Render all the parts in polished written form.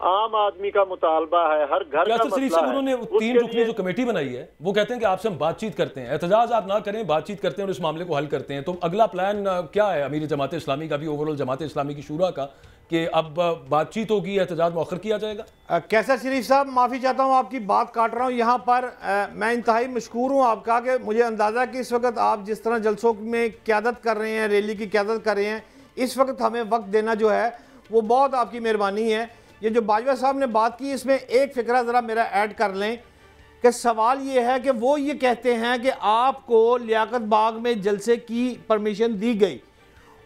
عام آدمی کا مطالبہ ہے، ہر گھر کا مسئلہ ہے۔ انہوں نے 3 رکنی جو کمیٹی بنائی ہے وہ کہتے ہیں کہ آپ سے ہم بات چیت کرتے ہیں، احتجاج آپ نہ کریں، بات چیت کرتے ہیں اور اس معاملے کو حل کرتے ہیں۔ تو اگلا پلان کیا ہے امیر جماعت اسلامی کا بھی، اوورال جماعت اسلامی کی شورا کا، کہ اب بات چیت ہوگی، احتجاج مؤخر کیا جائے گا؟ کیسر شریف صاحب، معافی چاہتا ہوں آپ کی بات کاٹ رہا ہوں یہاں پر، میں انتہائی مشکور ہوں آپ کا کہ مجھے اندازہ کہ اس وقت آپ جس طرح جلسوں میں قیادت کر رہے ہیں، ریلی کی قیادت کر رہے ہیں، اس وقت ہمیں وقت دینا جو ہے وہ بہت آپ کی مہربانی ہے۔ یہ جو باجوہ صاحب نے بات کی اس میں ایک فکرہ ذرا میرا ایڈ کر لیں کہ سوال یہ ہے کہ وہ یہ کہتے ہیں کہ آپ کو لیاقت باغ میں جلسے کی پرمیشن دی گئی،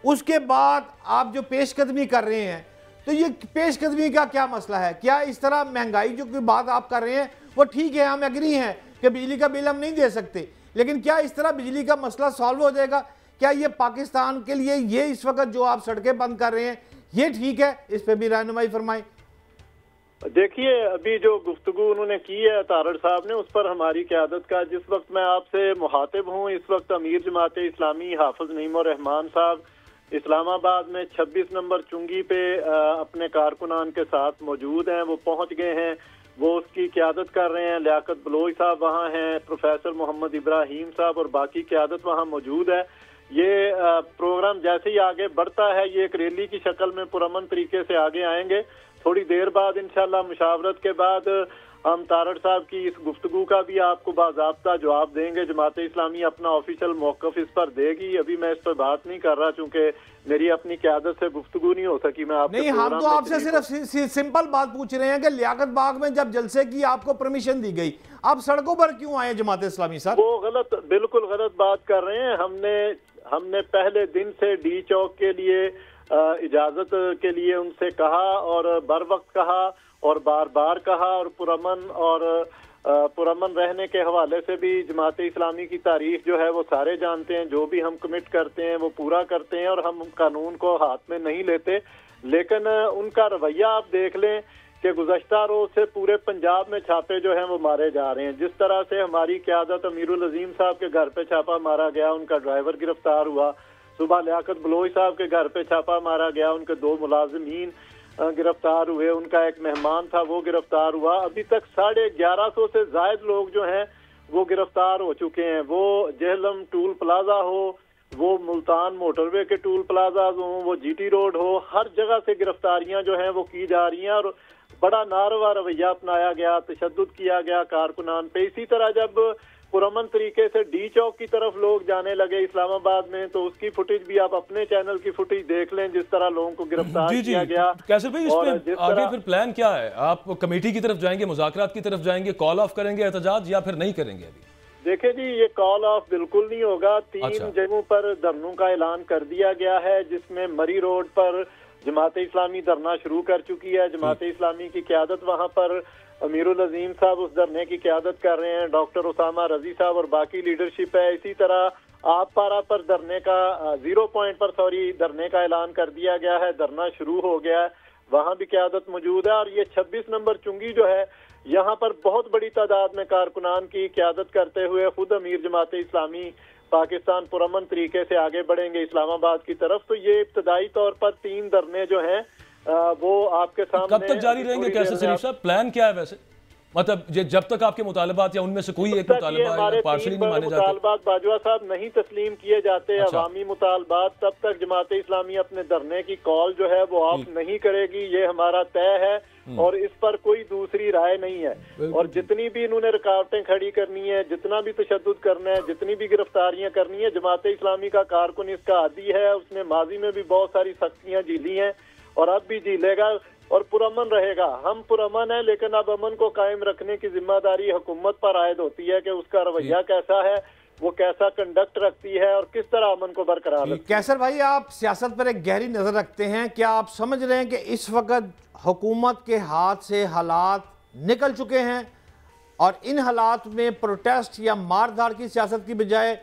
اس کے بعد آپ جو پیش قدمی کر رہے ہیں، تو یہ پیش قدمی کا کیا مسئلہ ہے؟ کیا اس طرح مہنگائی جو کوئی بات آپ کر رہے ہیں وہ ٹھیک ہے، ہم ایگری ہیں کہ بجلی کا بل ہم نہیں دے سکتے، لیکن کیا اس طرح بجلی کا مسئلہ سالو ہو جائے گا؟ کیا یہ پاکستان کے لیے یہ اس وقت جو آپ سڑکیں بند کر رہے ہیں یہ ٹھیک ہے؟ اس پہ بھی رہنمائی فرمائیں۔ دیکھیے، ابھی جو گفتگو انہوں نے کی ہے تارڑ صاحب نے، اس پر ہماری قیادت کا، جس وقت میں آپ سے مخاطب ہوں اس وقت امیر جماعت اسلامی حافظ نعیم الرحمان صاحب اسلام آباد میں 26 نمبر چنگی پہ اپنے کارکنان کے ساتھ موجود ہیں، وہ پہنچ گئے ہیں، وہ اس کی قیادت کر رہے ہیں۔ لیاقت بلوچ صاحب وہاں ہیں، پروفیسر محمد ابراہیم صاحب اور باقی قیادت وہاں موجود ہے۔ یہ پروگرام جیسے ہی آگے بڑھتا ہے یہ ایک ریلی کی شکل میں پرامن طریقے سے آگے آئیں گے۔ تھوڑی دیر بعد انشاءاللہ مشاورت کے بعد ہم تارڑ صاحب کی اس گفتگو کا بھی آپ کو باضابطہ جواب دیں گے۔ جماعت اسلامی اپنا آفیشیل موقف اس پر دے گی، ابھی میں اس پر بات نہیں کر رہا چونکہ میری اپنی قیادت سے گفتگو نہیں ہو سکی۔ میں آپ نہیں، ہم تو آپ سے صرف سمپل بات پوچھ رہے ہیں کہ لیاقت باغ میں جب جلسے کی آپ کو پرمیشن دی گئی، آپ سڑکوں پر کیوں آئے جماعت اسلامی صاحب؟ وہ غلط، بالکل غلط بات کر رہے ہیں۔ ہم نے پہلے دن سے ڈی چوک کے لیے اجازت کے لیے ان سے کہا اور بر وقت کہا اور بار بار کہا، اور پرامن رہنے کے حوالے سے بھی جماعت اسلامی کی تاریخ جو ہے وہ سارے جانتے ہیں، جو بھی ہم کمٹ کرتے ہیں وہ پورا کرتے ہیں اور ہم قانون کو ہاتھ میں نہیں لیتے۔ لیکن ان کا رویہ آپ دیکھ لیں کہ گزشتہ روز سے پورے پنجاب میں چھاپے جو ہیں وہ مارے جا رہے ہیں۔ جس طرح سے ہماری قیادت امیر العظیم صاحب کے گھر پہ چھاپا مارا گیا، ان کا ڈرائیور گرفتار ہوا، صبح لیاقت بلوچ صاحب کے گھر پہ چھاپا مارا گیا، ان کے 2 ملازمین گرفتار ہوئے، ان کا ایک مہمان تھا وہ گرفتار ہوا، ابھی تک 1150 سے زائد لوگ جو ہیں وہ گرفتار ہو چکے ہیں۔ وہ جہلم ٹول پلازا ہو، وہ ملتان موٹر وے کے ٹول پلازاز ہوں، وہ جی ٹی روڈ ہو، ہر جگہ سے گرفتاریاں جو ہیں وہ کی جا رہی ہیں اور بڑا ناروا رویہ اپنایا گیا، تشدد کیا گیا کارکنان پہ۔ اسی طرح جب پرامن طریقے سے ڈی چوک کی طرف لوگ جانے لگے اسلام آباد میں، تو اس کی فوٹیج بھی آپ اپنے چینل کی فوٹیج دیکھ لیں، جس طرح لوگوں کو گرفتار کیا گیا۔ کیسر بھائی، اس پہ آگے پھر پلان کیا ہے؟ آپ کمیٹی کی طرف جائیں گے، مذاکرات کی طرف جائیں گے، کال آف کریں گے احتجاج، یا پھر نہیں کریں گے؟ ابھی دیکھیں جی، یہ کال آف بالکل نہیں ہوگا۔ 3 جگہوں پر دھرنوں کا اعلان کر دیا گیا ہے، جس میں مری روڈ پر جماعت اسلامی دھرنا شروع کر چکی ہے۔ جماعت اسلامی کی قیادت وہاں پر امیر العظیم صاحب اس دھرنے کی قیادت کر رہے ہیں، ڈاکٹر اسامہ رضی صاحب اور باقی لیڈرشپ ہے۔ اسی طرح آپ پارا پر دھرنے کا 0 پوائنٹ پر دھرنے کا اعلان کر دیا گیا ہے، دھرنا شروع ہو گیا ہے، وہاں بھی قیادت موجود ہے۔ اور یہ 26 نمبر چنگی جو ہے، یہاں پر بہت بڑی تعداد میں کارکنان کی قیادت کرتے ہوئے خود امیر جماعت اسلامی پاکستان پرامن طریقے سے آگے بڑھیں گے اسلام آباد کی طرف۔ تو یہ ابتدائی طور پر 3 دھرنے جو ہیں وہ آپ کے سامنے کب تک جاری رہیں گے کیسر شریف صاحب؟ پلان کیا ہے ویسے؟ مطلب جب تک آپ کے مطالبات یا ان میں سے کوئی ایک مطالبہ پارشلی نہیں مانے جاتے؟ مطالبات باجوہ صاحب نہیں تسلیم کیے جاتے، عوامی مطالبات، تب تک جماعت اسلامی اپنے دھرنے کی کال جو ہے وہ آف نہیں کرے گی، یہ ہمارا طے ہے اور اس پر کوئی دوسری رائے نہیں ہے۔ اور جتنی بھی انہوں نے رکاوٹیں کھڑی کرنی ہے، جتنا بھی تشدد کرنا ہے، جتنی بھی گرفتاریاں کرنی ہے، جماعت اسلامی کا کارکن اس کا عادی ہے، اس نے ماضی میں بھی بہت ساری سختیاں جھیلی ہیں اور اب بھی جھیلے گا اور پرامن رہے گا۔ ہم پرامن ہیں، لیکن اب امن کو قائم رکھنے کی ذمہ داری حکومت پر عائد ہوتی ہے کہ اس کا رویہ کیسا ہے، وہ کیسا کنڈکٹ رکھتی ہے اور کس طرح امن کو برقرار رکھتی ہے۔ کیسر بھائی، آپ سیاست پر ایک گہری نظر رکھتے ہیں، کیا آپ سمجھ رہے ہیں کہ اس وقت حکومت کے ہاتھ سے حالات نکل چکے ہیں اور ان حالات میں پروٹیسٹ یا مار دھاڑ کی سیاست کی بجائے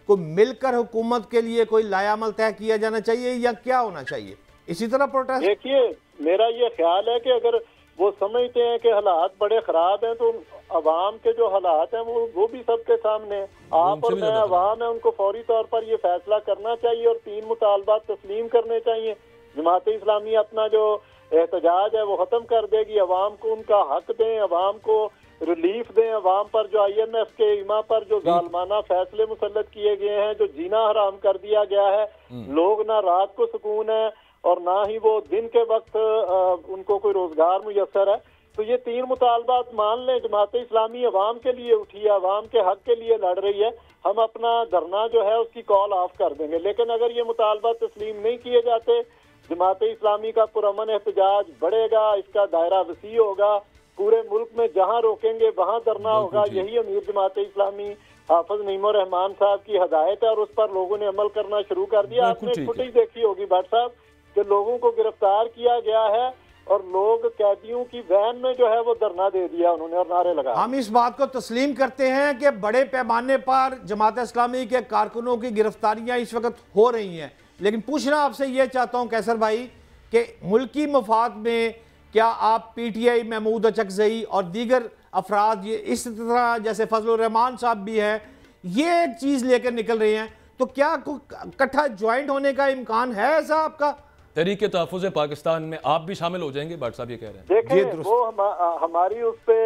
کوئی مل کر حکومت کے لیے کوئی لائحہ عمل طے کیا جانا چاہیے یا کیا ہونا چاہیے؟ اسی طرح پروٹیسٹ؟ دیکھیے، میرا یہ خیال ہے کہ اگر وہ سمجھتے ہیں کہ حالات بڑے خراب ہیں تو عوام کے جو حالات ہیں وہ بھی سب کے سامنے ہیں۔ آپ اور میں عوام ہیں، ان کو فوری طور پر یہ فیصلہ کرنا چاہیے اور 3 مطالبات تسلیم کرنے چاہیے۔ جماعت اسلامی اپنا جو احتجاج ہے وہ ختم کر دے گی، عوام کو ان کا حق دیں، عوام کو ریلیف دیں، عوام پر جو آئی ایم ایف کے ایما پر جو ظالمانہ فیصلے مسلط کیے گئے ہیں، جو جینا حرام کر دیا گیا ہے، لوگ نہ رات کو سکون ہے اور نہ ہی وہ دن کے وقت ان کو کوئی روزگار میسر ہے. تو یہ 3 مطالبات مان لیں، جماعت اسلامی عوام کے لیے اٹھی ہے، عوام کے حق کے لیے لڑ رہی ہے. ہم اپنا دھرنا جو ہے اس کی کال آف کر دیں گے، لیکن اگر یہ مطالبات تسلیم نہیں کیے جاتے، جماعت اسلامی کا پرامن احتجاج بڑھے گا، اس کا دائرہ وسیع ہوگا، پورے ملک میں جہاں روکیں گے وہاں دھرنا ہوگا. یہی امیر جماعت اسلامی حافظ نعیم الرحمان صاحب کی ہدایت ہے اور اس پر لوگوں نے عمل کرنا شروع کر دیا. آپ نے فوٹیج دیکھی ہوگی بٹ صاحب کہ لوگوں کو گرفتار کیا گیا ہے اور لوگ قیدیوں کی وین میں جو ہے وہ دھرنا دے دیا انہوں نے اور نعرے لگا. ہم اس بات کو تسلیم کرتے ہیں کہ بڑے پیمانے پر جماعت اسلامی کے کارکنوں کی گرفتاریاں اس وقت ہو رہی ہیں، لیکن پوچھنا آپ سے یہ چاہتا ہوں قیصر بھائی کہ ملکی مفاد میں کیا آپ P T I Mahmood Achakzai اور دیگر افراد یہ اس طرح جیسے فضل الرحمان صاحب بھی ہیں یہ ایک چیز لے کر نکل رہے ہیں، تو کیا اکٹھا جوائنٹ ہونے کا امکان ہے ایسا آپ کا؟ تحریک تحفظ پاکستان میں آپ بھی شامل ہو جائیں گے؟ بٹ صاحب یہ کہہ رہے ہیں. دیکھیں وہ ہماری اس پہ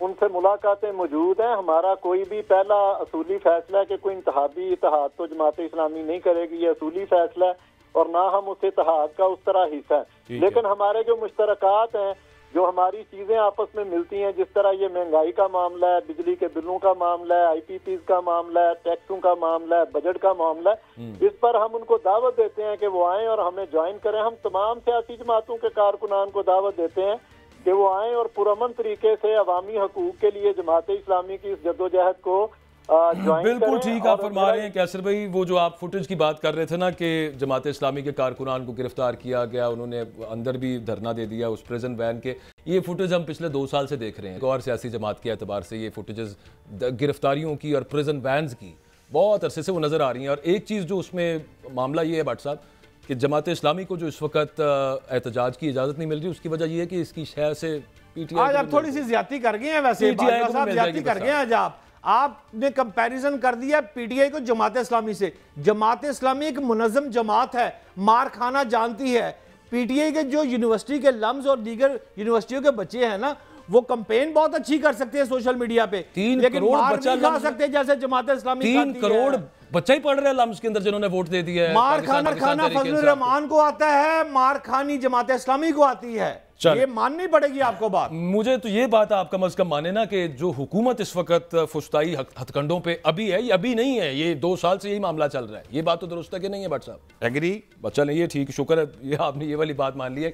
ان سے ملاقاتیں موجود ہیں. ہمارا کوئی بھی پہلا اصولی فیصلہ ہے کہ کوئی انتخابی اتحاد تو جماعت اسلامی نہیں کرے گی، یہ اصولی فیصلہ ہے اور نہ ہم اس اتحاد کا اس طرح حصہ ہیں. لیکن ہمارے جو مشترکات ہیں، جو ہماری چیزیں آپس میں ملتی ہیں، جس طرح یہ مہنگائی کا معاملہ ہے، بجلی کے بلوں کا معاملہ ہے، آئی پی پیز کا معاملہ ہے، ٹیکسوں کا معاملہ ہے، بجٹ کا معاملہ ہے، اس پر ہم ان کو دعوت دیتے ہیں کہ وہ آئیں اور ہمیں جوائن کریں. ہم تمام سیاسی جماعتوں کے کارکنان کو دعوت دیتے ہیں کہ وہ آئیں اور پرامن طریقے سے عوامی حقوق کے لیے جماعت اسلامی کی اس جدوجہد کو بالکل ٹھیک آپ فرما رہے ہیں قیصر بھائی. وہ جو آپ فوٹیج کی بات کر رہے تھے نا کہ جماعت اسلامی کے کارکنان کو گرفتار کیا گیا، انہوں نے اندر بھی دھرنا دے دیا اس پریزن وین کے، یہ فوٹیج ہم پچھلے 2 سال سے دیکھ رہے ہیں. اور سیاسی جماعت کے اعتبار سے یہ فوٹیجز گرفتاریوں کی اور پریزن وینز کی بہت عرصے سے وہ نظر آ رہی ہیں. اور ایک چیز جو اس میں معاملہ یہ ہے بٹ صاحب کہ جماعت اسلامی کو جو اس وقت احتجاج کی اجازت نہیں مل رہی، اس کی وجہ یہ ہے کہ اس کی شے سے پی ٹی آئی آج آپ تھوڑی سی زیادتی کر گئے ہیں، ویسے زیادتی کر گئے ہیں. آج آپ نے کمپیریزن کر دیا پی ٹی آئی کو جماعت اسلامی سے. جماعت اسلامی ایک منظم جماعت ہے، مار کھانا جانتی ہے. پی ٹی آئی کے جو یونیورسٹی کے لمز اور دیگر یونیورسٹیوں کے بچے ہیں نا، وہ کمپین بہت اچھی کر سکتے ہیں سوشل میڈیا پہ، لیکن مار نہیں کھا سکتے جیسے جماعت اسلامی. 3 کروڑ بچہ ہی پڑھ رہے ہیں لمز کے اندر جنہوں نے ووٹ دے دیا ہے. مار کھانا فضل الرحمان کو آتا ہے، مار کھانی جماعت اسلامی کو آتی ہے. یہ ماننی پڑے گی آپ کو بات. مجھے تو یہ بات آپ کم از کم مانے نا کہ جو حکومت اس وقت فسطائی ہتھ کنڈوں پہ ابھی ہے، یہ ابھی نہیں ہے، یہ 2 سال سے یہی معاملہ چل رہا ہے. یہ بات تو درست ہے کہ نہیں ہے بٹ صاحب؟ ایگری. بچہ نہیں ہے، ٹھیک، شکر ہے یہ آپ نے یہ والی بات مان لی ہے.